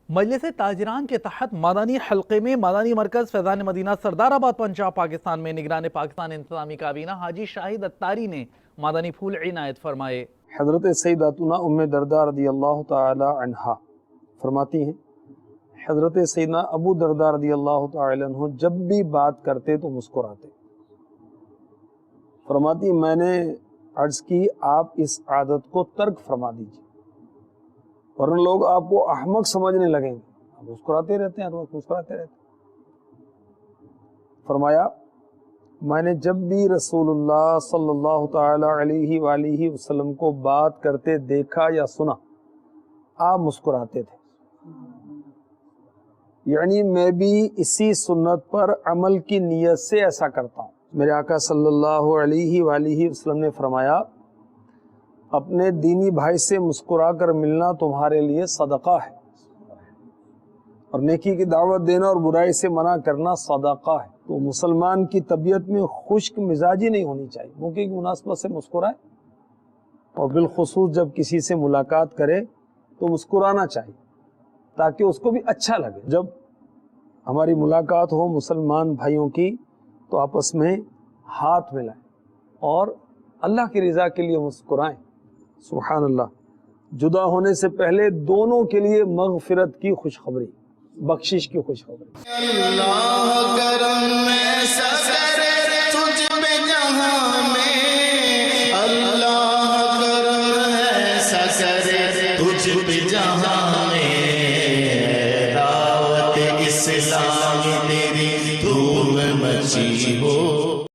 مجلس تاجران کے تحت مدنی حلقے میں مدنی مرکز فیضان مدینہ سردار آباد پنجاب پاکستان میں نگران پاکستان انتظامی کابینہ حاجی شاہد اتاری نے مدنی پھول عنایت فرمائے۔ حضرت سیداتنا ام درداء رضی اللہ تعالی عنہا فرماتی ہیں حضرت سیدنا ابو درداء رضی اللہ تعالی عنہ جب بھی بات کرتے تو مسکراتے۔ فرماتی میں نے عرض کی آپ اس عادت کو ترک فرما دیجیے ورنہ لوگ آپ کو احمق سمجھنے لگیں گے، آپ مسکراتے رہتے ہیں، مسکراتے رہتے ہیں۔ فرمایا میں نے جب بھی رسول اللہ صلی اللہ تعالی علیہ وآلہ وسلم کو بات کرتے دیکھا یا سنا آپ مسکراتے تھے، یعنی میں بھی اسی سنت پر عمل کی نیت سے ایسا کرتا ہوں۔ میرے آقا صلی اللہ علیہ وآلہ وسلم نے فرمایا اپنے دینی بھائی سے مسکرا کر ملنا تمہارے لیے صدقہ ہے، اور نیکی کی دعوت دینا اور برائی سے منع کرنا صدقہ ہے۔ تو مسلمان کی طبیعت میں خشک مزاجی نہیں ہونی چاہیے، موقع کی مناسبت سے مسکرائے، اور بالخصوص جب کسی سے ملاقات کرے تو مسکرانا چاہیے تاکہ اس کو بھی اچھا لگے۔ جب ہماری ملاقات ہو مسلمان بھائیوں کی تو آپس میں ہاتھ ملائیں اور اللہ کی رضا کے لیے مسکرائیں۔ سبحان اللہ۔ جدا ہونے سے پہلے دونوں کے لیے مغفرت کی خوشخبری، بخشش کی خوشخبری۔ اللہ کرم میں